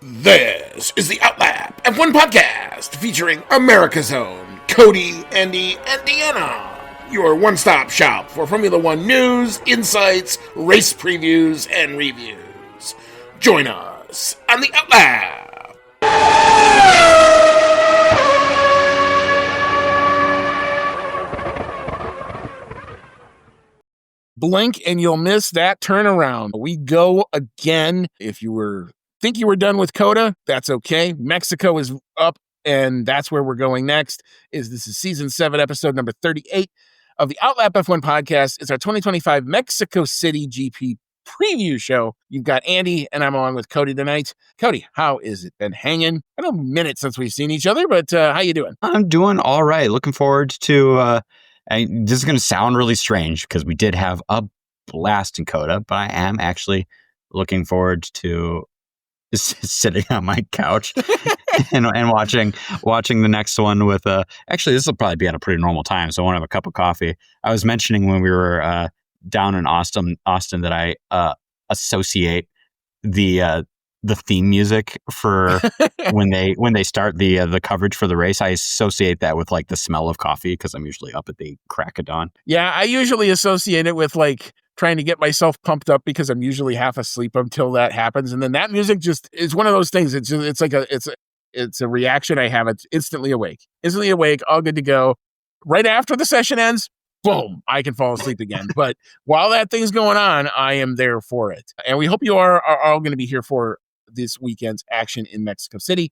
This is the Outlap F1 podcast featuring America's own Cody, Andy, and Deanna. Your one-stop shop for Formula One news, insights, race previews, and reviews. Join us on the Outlap. Blink and you'll miss that turnaround. We go again. If you think you were done with COTA, that's okay. Mexico is up, and that's where we're going next. This is season 7, episode number 38 of the Outlap F1 podcast. It's our 2025 Mexico City GP preview show. You've got Andy, and I'm along with Cody tonight. Cody, how is it been hanging? I know a minute since we've seen each other, but how you doing? I'm doing all right. Looking forward to this is going to sound really strange because we did have a blast in COTA, but I am actually looking forward to sitting on my couch and watching the next one with actually this will probably be at a pretty normal time, so I won't have a cup of coffee. I was mentioning when we were down in Austin that I associate the theme music for when they start the coverage for the race. I associate that with like the smell of coffee because I'm usually up at the crack of dawn. Yeah, I usually associate it with like trying to get myself pumped up because I'm usually half asleep until that happens, and then that music just is one of those things. It's a reaction I have. It's instantly awake, all good to go. Right after the session ends, boom, I can fall asleep again. But while that thing's going on, I am there for it, and we hope you are all going to be here for this weekend's action in Mexico City.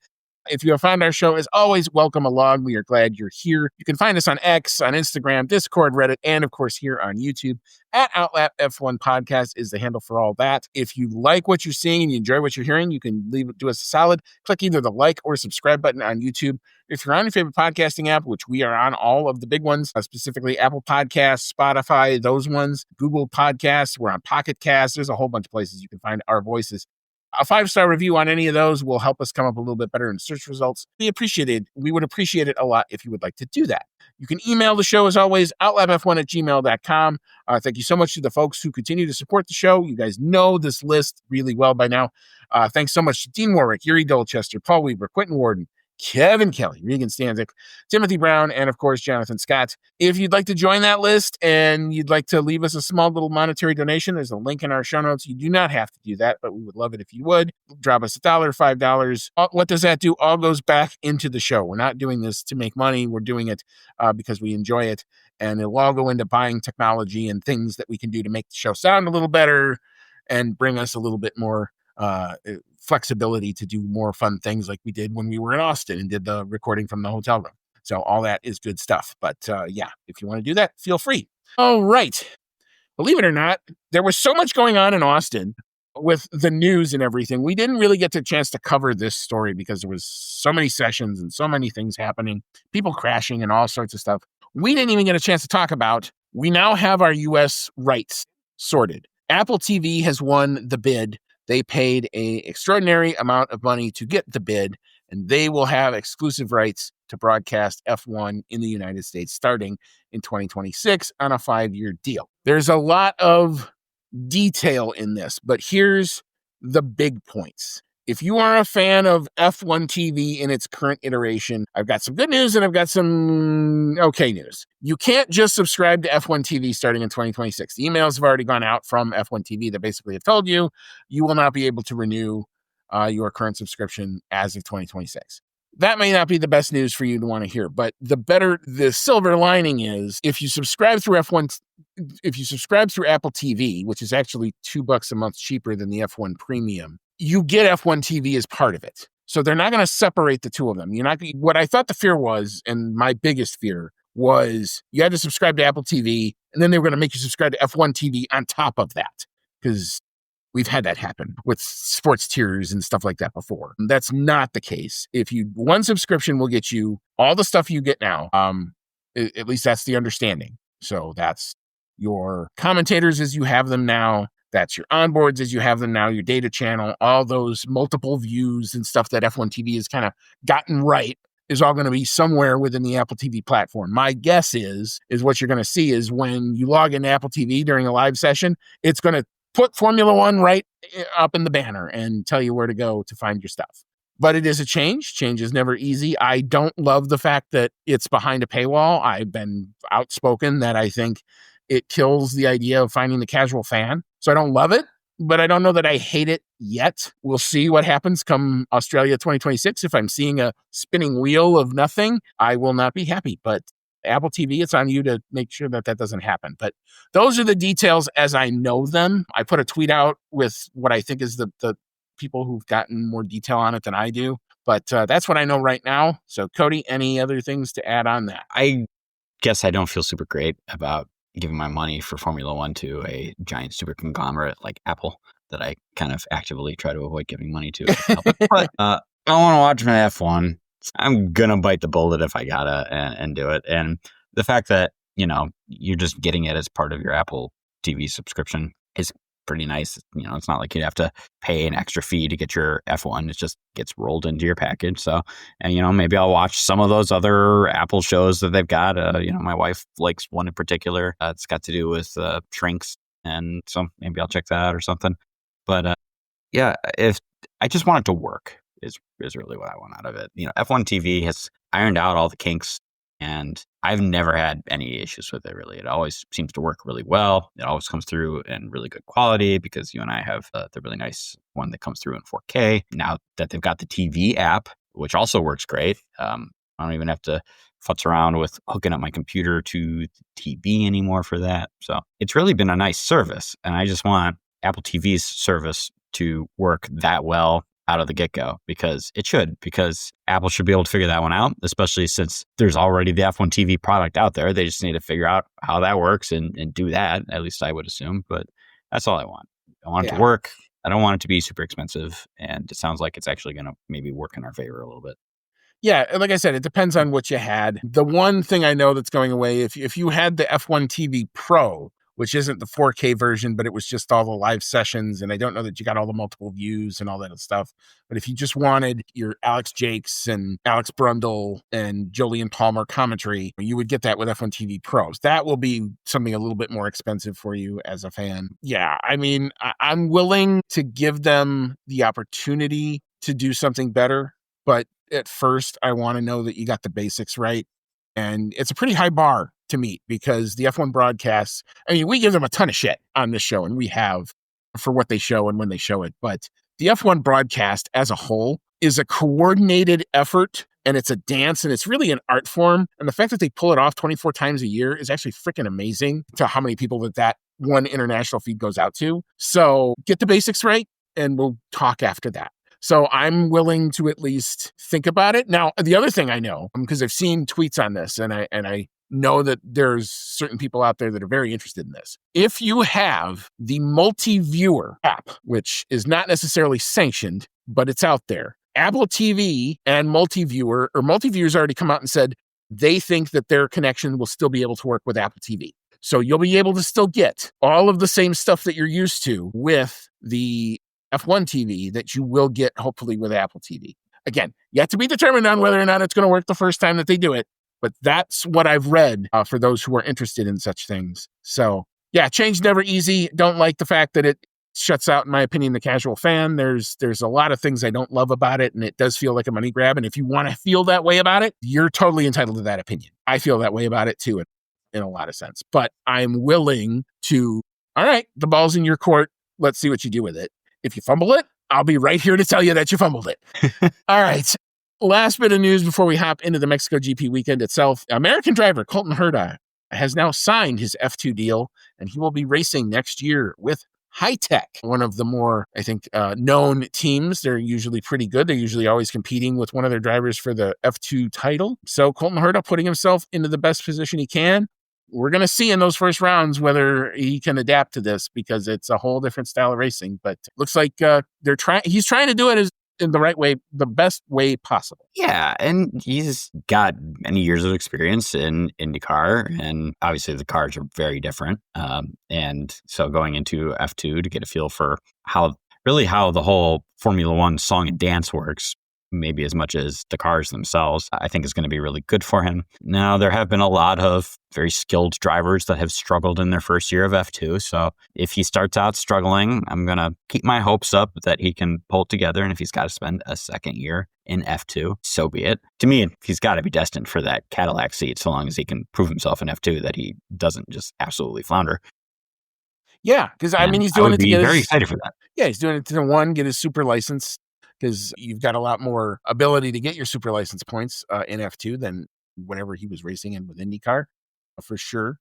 If you have found our show, as always, welcome along. We are glad you're here. You can find us on X, on Instagram, Discord, Reddit, and of course here on YouTube. At Outlap F1 Podcast is the handle for all that. If you like what you're seeing and you enjoy what you're hearing, you can do us a solid. Click either the like or subscribe button on YouTube. If you're on your favorite podcasting app, which we are on all of the big ones, specifically Apple Podcasts, Spotify, those ones, Google Podcasts, we're on Pocket Casts. There's a whole bunch of places you can find our voices. A 5-star review on any of those will help us come up a little bit better in search results. We would appreciate it a lot if you would like to do that. You can email the show, as always, outlapf1@gmail.com. Thank you so much to the folks who continue to support the show. You guys know this list really well by now. Thanks so much to Dean Warwick, Yuri Dolchester, Paul Weaver, Quentin Warden, Kevin Kelly, Regan Stanzik, Timothy Brown, and of course, Jonathan Scott. If you'd like to join that list and you'd like to leave us a small little monetary donation, there's a link in our show notes. You do not have to do that, but we would love it if you would. Drop us $1, $5. What does that do? All goes back into the show. We're not doing this to make money. We're doing it because we enjoy it. And it'll all go into buying technology and things that we can do to make the show sound a little better and bring us a little bit more flexibility to do more fun things like we did when we were in Austin and did the recording from the hotel room. So all that is good stuff. But yeah, if you want to do that, feel free. All right. Believe it or not, there was so much going on in Austin with the news and everything. We didn't really get the chance to cover this story because there was so many sessions and so many things happening, people crashing and all sorts of stuff. We didn't even get a chance to talk about. We now have our U.S. rights sorted. Apple TV has won the bid. They paid an extraordinary amount of money to get the bid, and they will have exclusive rights to broadcast F1 in the United States starting in 2026 on a 5-year deal. There's a lot of detail in this, but here's the big points. If you are a fan of F1 TV in its current iteration, I've got some good news and I've got some okay news. You can't just subscribe to F1 TV starting in 2026. The emails have already gone out from F1 TV that basically have told you will not be able to renew your current subscription as of 2026. That may not be the best news for you to want to hear, but the silver lining is if you subscribe through Apple TV, which is actually $2 a month cheaper than the F1 Premium, you get F1 TV as part of it. So they're not going to separate the two of them. What I thought the fear was, and my biggest fear was you had to subscribe to Apple TV, and then they were going to make you subscribe to F1 TV on top of that. Because we've had that happen with sports tiers and stuff like that before. That's not the case. One subscription will get you all the stuff you get now. At least that's the understanding. So that's your commentators as you have them now. That's your onboards as you have them now, your data channel, all those multiple views and stuff that F1 TV has kind of gotten right is all going to be somewhere within the Apple TV platform. My guess is what you're going to see is when you log into Apple TV during a live session, it's going to put Formula One right up in the banner and tell you where to go to find your stuff. But it is a change. Change is never easy. I don't love the fact that it's behind a paywall. I've been outspoken that I think it kills the idea of finding the casual fan. So I don't love it, but I don't know that I hate it yet. We'll see what happens come Australia 2026. If I'm seeing a spinning wheel of nothing, I will not be happy. But Apple TV, it's on you to make sure that that doesn't happen. But those are the details as I know them. I put a tweet out with what I think is the people who've gotten more detail on it than I do. But that's what I know right now. So, Cody, any other things to add on that? I guess I don't feel super great about giving my money for Formula One to a giant super conglomerate like Apple that I kind of actively try to avoid giving money to. But I want to watch my F1. I'm going to bite the bullet if I gotta and do it. And the fact that, you're just getting it as part of your Apple TV subscription is pretty nice. It's not like you'd have to pay an extra fee to get your F1. It just gets rolled into your package. So, and maybe I'll watch some of those other Apple shows that they've got. My wife likes one in particular. It's got to do with shrinks. And so maybe I'll check that out or something. But yeah, if I just want it to work is really what I want out of it. F1 TV has ironed out all the kinks, and I've never had any issues with it, really. It always seems to work really well. It always comes through in really good quality because you and I have the really nice one that comes through in 4K. Now that they've got the TV app, which also works great, I don't even have to futz around with hooking up my computer to the TV anymore for that. So it's really been a nice service, and I just want Apple TV's service to work that well out of the get-go because Apple should be able to figure that one out, especially since there's already the F1 TV product out there. They just need to figure out how that works and do that, at least I would assume. But that's all I want. I want it to work. I don't want it to be super expensive. And it sounds like it's actually going to maybe work in our favor a little bit. Yeah, like I said, it depends on what you had. The one thing I know that's going away, if you had the F1 TV Pro, which isn't the 4K version, but it was just all the live sessions. And I don't know that you got all the multiple views and all that stuff. But if you just wanted your Alex Jakes and Alex Brundle and Jolien Palmer commentary, you would get that with F1 TV Pros. That will be something a little bit more expensive for you as a fan. Yeah, I mean, I'm willing to give them the opportunity to do something better. But at first, I want to know that you got the basics right. And it's a pretty high bar to meet because the F1 broadcasts, we give them a ton of shit on this show, and we have for what they show and when they show it. But the F1 broadcast as a whole is a coordinated effort, and it's a dance, and it's really an art form. And the fact that they pull it off 24 times a year is actually freaking amazing to how many people that one international feed goes out to. So get the basics right, and we'll talk after that. So I'm willing to at least think about it. Now, the other thing I know, because I've seen tweets on this, and I know that there's certain people out there that are very interested in this. If you have the multi-viewer app, which is not necessarily sanctioned, but it's out there, Apple TV and multi-viewers already come out and said they think that their connection will still be able to work with Apple TV. So you'll be able to still get all of the same stuff that you're used to with the F1 TV that you will get hopefully with Apple TV. Again, yet to be determined on whether or not it's going to work the first time that they do it, but that's what I've read for those who are interested in such things. So yeah, change never easy. Don't like the fact that it shuts out, in my opinion, the casual fan. There's a lot of things I don't love about it, and it does feel like a money grab. And if you want to feel that way about it, you're totally entitled to that opinion. I feel that way about it too, in a lot of sense. But I'm willing to, all right, the ball's in your court. Let's see what you do with it. If you fumble it, I'll be right here to tell you that you fumbled it. All right. Last bit of news before we hop into the Mexico GP weekend itself. American driver Colton Herta has now signed his F2 deal, and he will be racing next year with High Tech, one of the more, I think, known teams. They're usually pretty good. They're usually always competing with one of their drivers for the F2 title. So Colton Herta putting himself into the best position he can. We're going to see in those first rounds whether he can adapt to this because it's a whole different style of racing. But it looks like he's trying to do it in the right way, the best way possible. Yeah, and he's got many years of experience in IndyCar, and obviously the cars are very different. And so going into F2 to get a feel for how the whole Formula One song and dance works maybe as much as the cars themselves, I think is going to be really good for him. Now, there have been a lot of very skilled drivers that have struggled in their first year of F2. So if he starts out struggling, I'm going to keep my hopes up that he can pull it together. And if he's got to spend a second year in F2, so be it. To me, he's got to be destined for that Cadillac seat so long as he can prove himself in F2 that he doesn't just absolutely flounder. Yeah, because I mean, he's I doing would it to be get very his, excited for that. yeah, he's doing it to one, get his super license, because you've got a lot more ability to get your super license points in F2 than whenever he was racing in with IndyCar, for sure.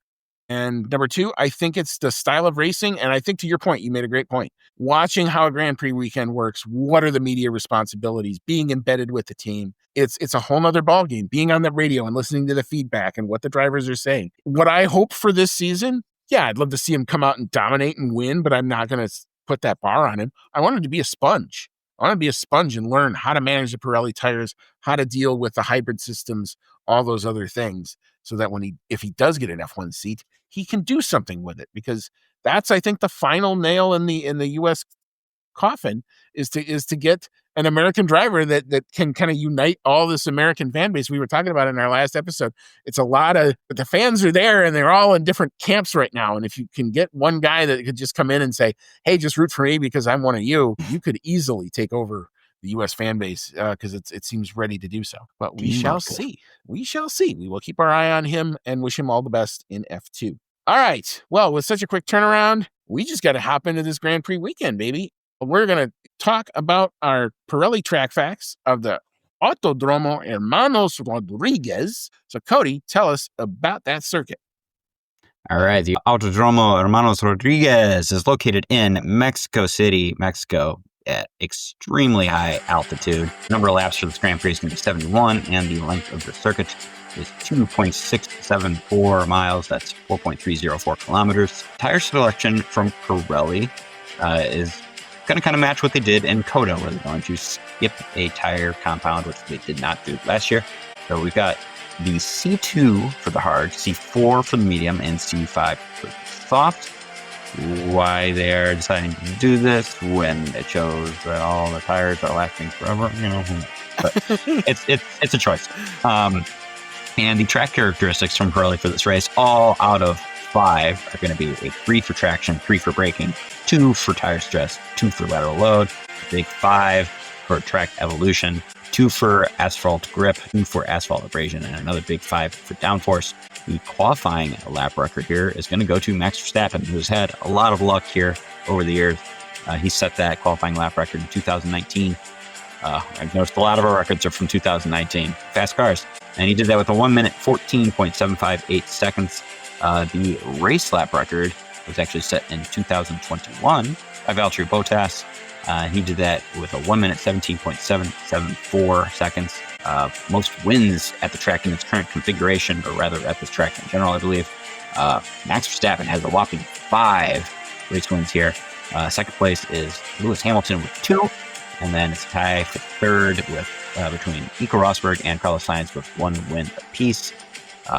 And number two, I think it's the style of racing. And I think to your point, you made a great point. Watching how a Grand Prix weekend works, what are the media responsibilities, being embedded with the team. It's a whole nother ballgame, being on the radio and listening to the feedback and what the drivers are saying. What I hope for this season, yeah, I'd love to see him come out and dominate and win, but I'm not going to put that bar on him. I want him to be a sponge. I want to be a sponge and learn how to manage the Pirelli tires, how to deal with the hybrid systems, all those other things, so that if he does get an F1 seat, he can do something with it, because that's, I think, the final nail in the U.S. coffin is to get an American driver that can kind of unite all this American fan base we were talking about in our last episode. It's a lot of, but the fans are there and they're all in different camps right now. And if you can get one guy that could just come in and say, hey, just root for me because I'm one of you, you could easily take over the U.S. fan base, because it seems ready to do so. But we shall see. We shall see. We will keep our eye on him and wish him all the best in F2. All right. Well, with such a quick turnaround, we just got to hop into this Grand Prix weekend, baby. We're going to talk about our Pirelli track facts of the Autodromo Hermanos Rodriguez. So, Cody, tell us about that circuit. All right. The Autodromo Hermanos Rodriguez is located in Mexico City, Mexico, at extremely high altitude. The number of laps for this Grand Prix is going to be 71, and the length of the circuit is 2.674 miles. That's 4.304 kilometers. Tire selection from Pirelli is going to kind of match what they did in COTA, where they're going to skip a tire compound, which they did not do last year. So we've got the C2 for the hard, C4 for the medium, and C5 for the soft. Why they're deciding to do this when it shows that all the tires are lasting forever, but it's a choice. And the track characteristics from Pirelli for this race, all out of 5, are going to be a 3 for traction, 3 for braking, 2 for tire stress, 2 for lateral load, a big 5 for track evolution, 2 for asphalt grip, 2 for asphalt abrasion, and another big 5 for downforce. The qualifying lap record here is going to go to Max Verstappen, who's had a lot of luck here over the years. He set that qualifying lap record in 2019. I've noticed a lot of our records are from 2019. Fast cars. And he did that with a 1 minute, 14.758 seconds. The race lap record was actually set in 2021 by Valtteri Bottas. He did that with a 1 minute, 17.774 seconds. Most wins at the track in its current configuration, or rather at this track in general, I believe. Max Verstappen has a whopping 5 race wins here. Second place is Lewis Hamilton with 2. And then it's a tie for third with between Nico Rosberg and Carlos Sainz with 1 win apiece.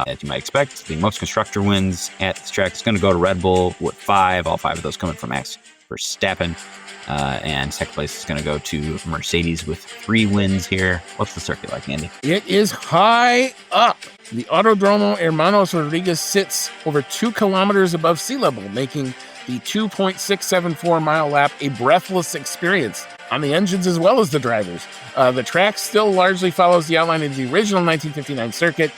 As you might expect, the most constructor wins at this track is going to go to Red Bull with 5, all 5 of those coming from Max Verstappen. And second place is going to go to Mercedes with 3 wins here. What's the circuit like, Andy? It is high up. The Autodromo Hermanos Rodriguez sits over 2 kilometers above sea level, making the 2.674 mile lap a breathless experience on the engines as well as the drivers. The track still largely follows the outline of the original 1959 circuit,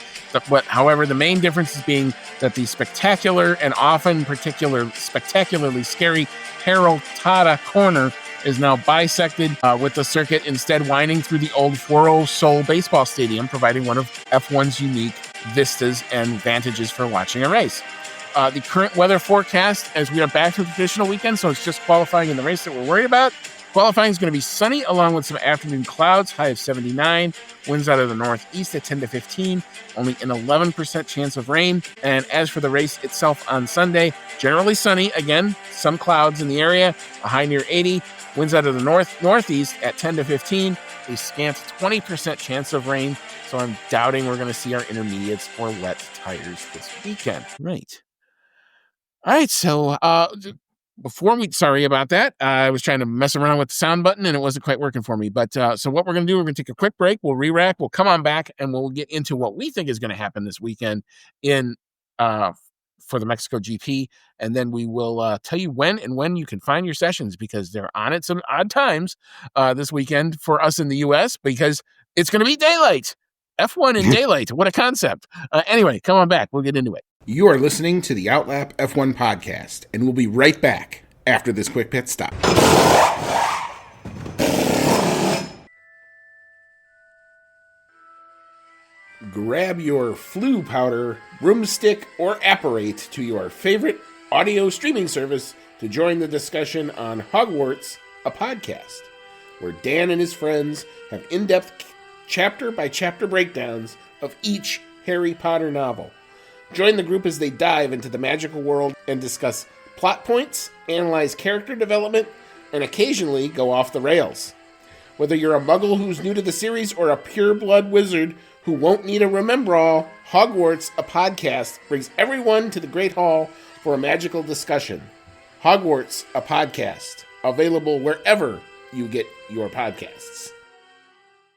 but however, the main difference is being that the spectacular and often spectacularly scary Peraltada corner is now bisected with the circuit instead winding through the old Foro Sol baseball stadium, providing one of F1's unique vistas and advantages for watching a race. The current weather forecast, as we are back to the traditional weekend, so it's just qualifying in the race that we're worried about. Qualifying is going to be sunny along with some afternoon clouds, high of 79, winds out of the northeast at 10 to 15, only an 11% chance of rain. And as for the race itself on Sunday, generally sunny, again, some clouds in the area, a high near 80, winds out of the northeast at 10 to 15, a scant 20% chance of rain. So I'm doubting we're going to see our intermediates or wet tires this weekend. Right. All right, so sorry about that. I was trying to mess around with the sound button and it wasn't quite working for me. But so what we're going to do, we're going to take a quick break. We'll re-rack. We'll come on back and we'll get into what we think is going to happen this weekend for the Mexico GP. And then we will tell you when you can find your sessions, because they're on at some odd times this weekend for us in the US, because it's going to be daylight. F1 in daylight. What a concept. Anyway, come on back. We'll get into it. You are listening to the Outlap F1 podcast, and we'll be right back after this quick pit stop. Grab your flu powder, broomstick, or apparate to your favorite audio streaming service to join the discussion on Hogwarts, a podcast, where Dan and his friends have in-depth chapter-by-chapter breakdowns of each Harry Potter novel. Join the group as they dive into the magical world and discuss plot points, analyze character development, and occasionally go off the rails. Whether you're a muggle who's new to the series or a pure-blood wizard who won't need a remember-all, Hogwarts, a podcast, brings everyone to the Great Hall for a magical discussion. Hogwarts, a podcast, available wherever you get your podcasts.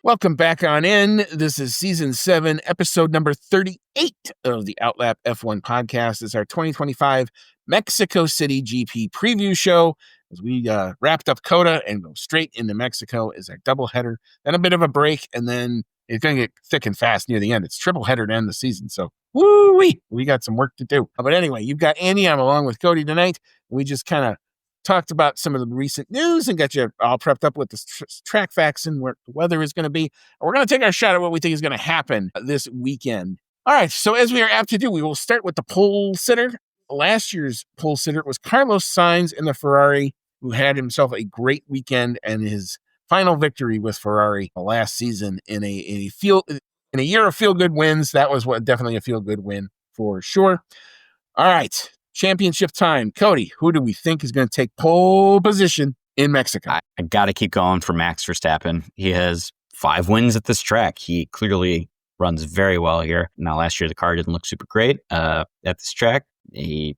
Welcome back on in. This is Season 7, Episode number 38 of the Outlap F1 podcast. It's our 2025 Mexico City GP preview show as we wrapped up COTA and go straight into Mexico as our doubleheader, then a bit of a break, and then it's going to get thick and fast near the end. It's triple header to end the season, so woo-wee, we got some work to do. But anyway, you've got Andy. I'm along with Cody tonight. We just kind of talked about some of the recent news and got you all prepped up with the track facts and where the weather is going to be. And we're going to take our shot at what we think is going to happen this weekend. All right, so as we are apt to do, we will start with the pole sitter. Last year's pole sitter was Carlos Sainz in the Ferrari, who had himself a great weekend and his final victory with Ferrari last season in a year of feel-good wins. That was definitely a feel-good win for sure. All right. Championship time. Cody, who do we think is going to take pole position in Mexico? I got to keep going for Max Verstappen. He has 5 wins at this track. He clearly runs very well here. Now, last year, the car didn't look super great at this track. He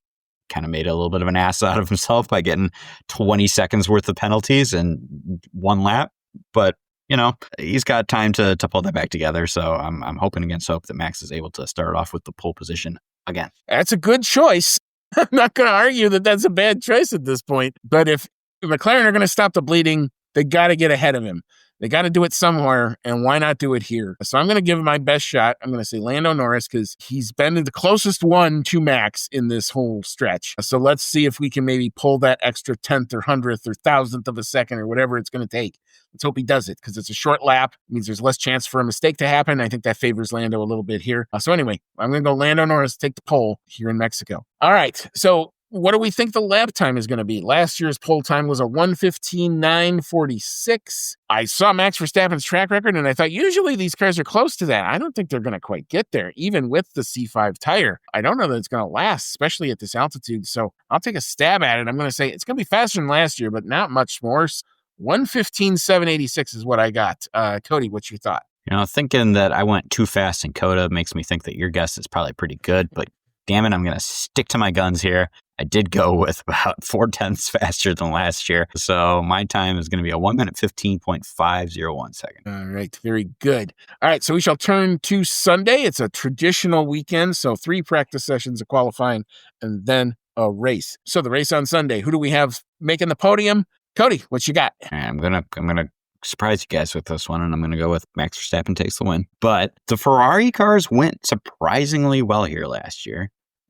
kind of made a little bit of an ass out of himself by getting 20 seconds worth of penalties in one lap. But, you know, he's got time to pull that back together. So I'm hoping against hope that Max is able to start off with the pole position again. That's a good choice. I'm not going to argue that that's a bad choice at this point. But if McLaren are going to stop the bleeding, they got to get ahead of him. They got to do it somewhere, and why not do it here? So I'm going to give him my best shot. I'm going to say Lando Norris because he's been the closest one to Max in this whole stretch. So let's see if we can maybe pull that extra 10th or 100th or 1,000th of a second or whatever it's going to take. Let's hope he does it because it's a short lap. It means there's less chance for a mistake to happen. I think that favors Lando a little bit here. So anyway, I'm going to go Lando Norris, take the pole here in Mexico. All right, so what do we think the lap time is going to be? Last year's pole time was a 1:15.946. I saw Max Verstappen's track record, and I thought usually these cars are close to that. I don't think they're going to quite get there, even with the C5 tire. I don't know that it's going to last, especially at this altitude. So I'll take a stab at it. I'm going to say it's going to be faster than last year, but not much more. 1:15.786 is what I got. Cody, what's your thought? You know, thinking that I went too fast in COTA makes me think that your guess is probably pretty good, but damn it, I'm going to stick to my guns here. I did go with about 0.4 faster than last year. So my time is going to be a 1:15.501 second. All right. Very good. All right. So we shall turn to Sunday. It's a traditional weekend. So 3 practice sessions of qualifying and then a race. So the race on Sunday, who do we have making the podium? Cody, what you got? I'm gonna surprise you guys with this one, and I'm gonna go with Max Verstappen takes the win. But the Ferrari cars went surprisingly well here last year.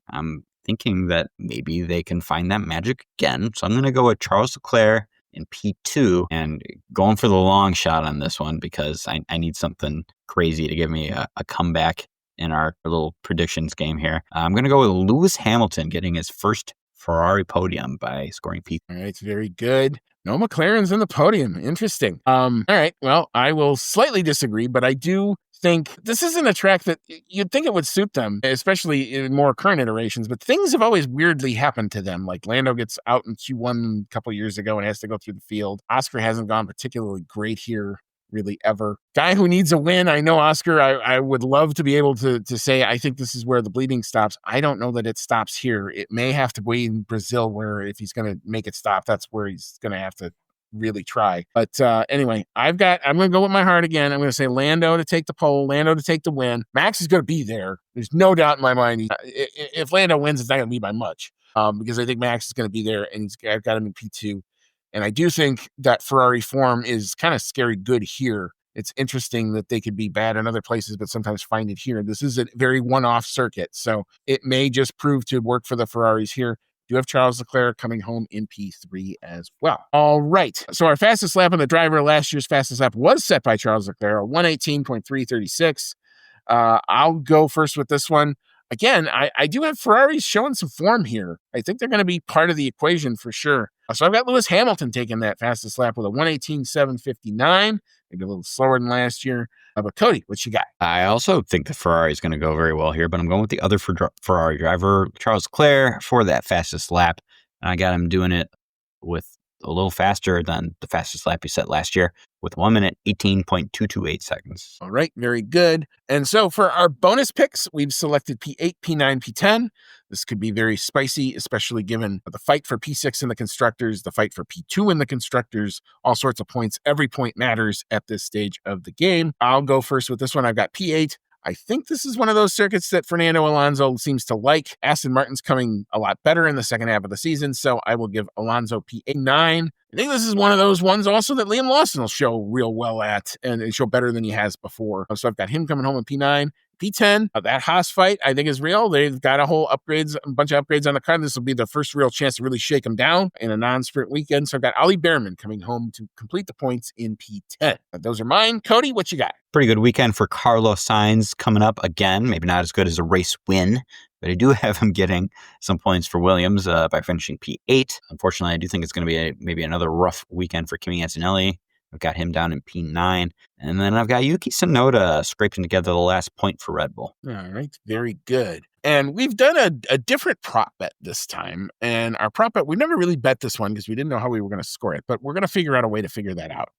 I'm thinking that maybe they can find that magic again. So I'm gonna go with Charles Leclerc in P2 and going for the long shot on this one because I need something crazy to give me a comeback in our little predictions game here. I'm gonna go with Lewis Hamilton getting his first Ferrari podium by scoring P. All right, very good. No McLaren's in the podium. Interesting. All right, well, I will slightly disagree, but I do think this isn't a track that you'd think it would suit them, especially in more current iterations, but things have always weirdly happened to them. Like Lando gets out in Q1 a couple years ago and has to go through the field. Oscar hasn't gone particularly great here really ever. Guy who needs a win. I know, Oscar, I would love to be able to say, I think this is where the bleeding stops. I don't know that it stops here. It may have to be in Brazil, where if he's going to make it stop, that's where he's going to have to really try. But anyway, I'm going to go with my heart again. I'm going to say Lando to take the pole, Lando to take the win. Max is going to be there. There's no doubt in my mind. If Lando wins, it's not going to be by much, because I think Max is going to be there, and I've got him in P2. And I do think that Ferrari form is kind of scary good here. It's interesting that they could be bad in other places, but sometimes find it here. This is a very one-off circuit, so it may just prove to work for the Ferraris here. Do have Charles Leclerc coming home in P3 as well. All right. So our fastest lap on the driver, last year's fastest lap, was set by Charles Leclerc, 118.336. I'll go first with this one. Again, I do have Ferraris showing some form here. I think they're going to be part of the equation for sure. So I've got Lewis Hamilton taking that fastest lap with a 118.759, maybe a little slower than last year. But Cody, what you got? I also think the Ferrari is going to go very well here, but I'm going with the other Ferrari driver, Charles Leclerc, for that fastest lap. And I got him doing it with a little faster than the fastest lap he set last year, with 1 minute, 18.228 seconds. All right, very good. And so for our bonus picks, we've selected P8, P9, P10. This could be very spicy, especially given the fight for P6 in the constructors, the fight for P2 in the constructors, all sorts of points. Every point matters at this stage of the game. I'll go first with this one. I've got P8. I think this is one of those circuits that Fernando Alonso seems to like. Aston Martin's coming a lot better in the second half of the season, so I will give Alonso P9. I think this is one of those ones also that Liam Lawson will show real well at, and show better than he has before. So I've got him coming home in P9. P10, that Haas fight, I think, is real. They've got a bunch of upgrades on the car. This will be the first real chance to really shake them down in a non-sprint weekend. So I've got Ollie Behrman coming home to complete the points in P10. Those are mine. Cody, what you got? Pretty good weekend for Carlos Sainz coming up again. Maybe not as good as a race win, but I do have him getting some points for Williams by finishing P8. Unfortunately, I do think it's going to be maybe another rough weekend for Kimi Antonelli. I've got him down in P9. And then I've got Yuki Tsunoda scraping together the last point for Red Bull. All right. Very good. And we've done a different prop bet this time. And our prop bet, we never really bet this one because we didn't know how we were going to score it. But we're going to figure out a way to figure that out.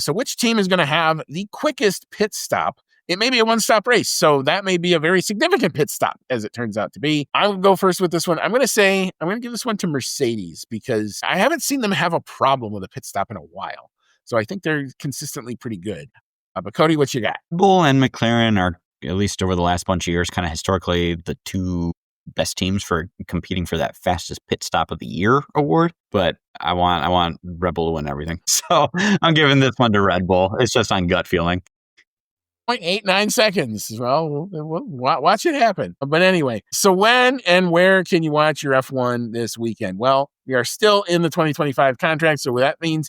So which team is going to have the quickest pit stop? It may be a one-stop race, so that may be a very significant pit stop, as it turns out to be. I will go first with this one. I'm going to give this one to Mercedes because I haven't seen them have a problem with a pit stop in a while. So I think they're consistently pretty good. But Cody, what you got? Bull and McLaren are, at least over the last bunch of years, kind of historically the two best teams for competing for that fastest pit stop of the year award. But I want Red Bull to win everything. So I'm giving this one to Red Bull. It's just on gut feeling. 0.89 seconds. Well, watch it happen. But anyway, so when and where can you watch your F1 this weekend? Well, we are still in the 2025 contract, so that means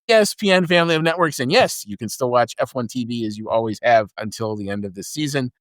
ESPN family of networks. And yes, you can still watch F1 TV as you always have until the end of the season.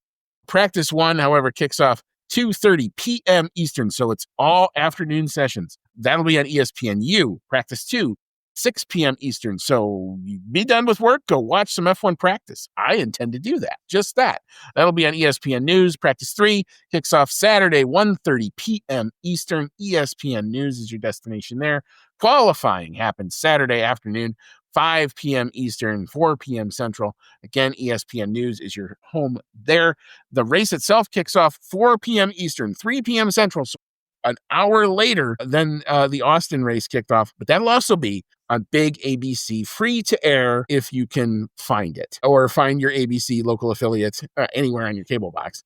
Practice 1, however, kicks off 2:30 p.m. Eastern, so it's all afternoon sessions. That'll be on ESPNU. Practice 2, 6 p.m. Eastern. So you be done with work, go watch some F1 practice. I intend to do that. Just that. That'll be on ESPN News. Practice 3 kicks off Saturday, 1:30 p.m. Eastern. ESPN News is your destination there. Qualifying happens Saturday afternoon, 5 p.m. Eastern, 4 p.m. Central. Again, ESPN News is your home there. The race itself kicks off 4 p.m. Eastern, 3 p.m. Central. So an hour later than the Austin race kicked off, but that'll also be on Big ABC, free to air if you can find it, or find your ABC local affiliate anywhere on your cable box.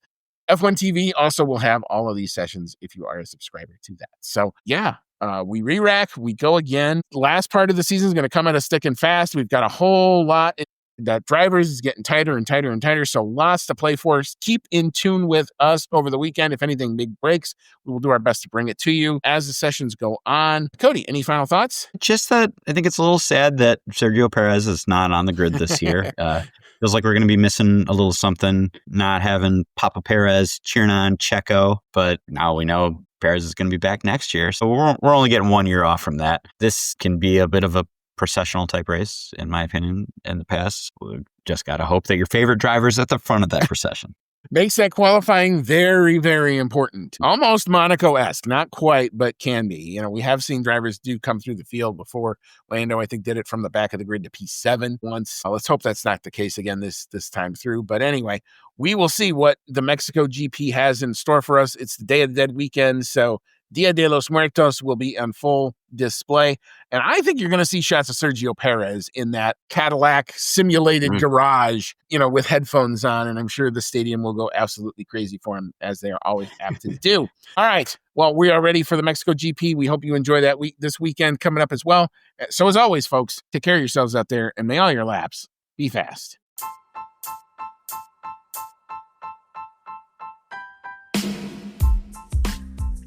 F1 TV also will have all of these sessions if you are a subscriber to that. So yeah, we re-rack, we go again. Last part of the season is going to come at us thick and fast. We've got a whole lot. That drivers is getting tighter and tighter and tighter, so lots to play for. Keep in tune with us over the weekend. If anything big breaks, we will do our best to bring it to you as the sessions go on. Cody, any final thoughts? Just that I think it's a little sad that Sergio Perez is not on the grid this year. Feels like we're going to be missing a little something, not having Papa Perez cheering on Checo, but now we know Perez is going to be back next year, so we're only getting 1 year off from that. This can be a bit of a processional type race, in my opinion, in the past. We just got to hope that your favorite driver's at the front of that procession. Makes that qualifying very, very important. Almost Monaco-esque, not quite, but can be. You know, we have seen drivers do come through the field before. Lando, I think, did it from the back of the grid to P7 once. Let's hope that's not the case again this time through. But anyway, we will see what the Mexico GP has in store for us. It's the Day of the Dead weekend, so Dia de los Muertos will be on full display. And I think you're going to see shots of Sergio Perez in that Cadillac simulated garage, you know, with headphones on. And I'm sure the stadium will go absolutely crazy for him, as they are always apt to do. All right. Well, we are ready for the Mexico GP. We hope you enjoy that this weekend coming up as well. So as always, folks, take care of yourselves out there, and may all your laps be fast.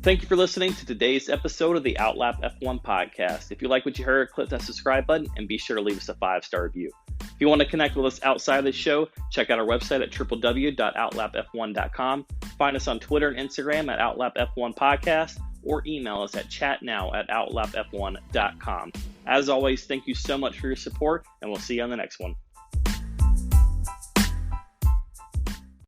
Thank you for listening to today's episode of the Outlap F1 podcast. If you like what you heard, click that subscribe button and be sure to leave us a 5-star review. If you want to connect with us outside of the show, check out our website at www.outlapf1.com. Find us on Twitter and Instagram at OutlapF1 Podcast, or email us at chatnow@outlapf1.com. As always, thank you so much for your support, and we'll see you on the next one.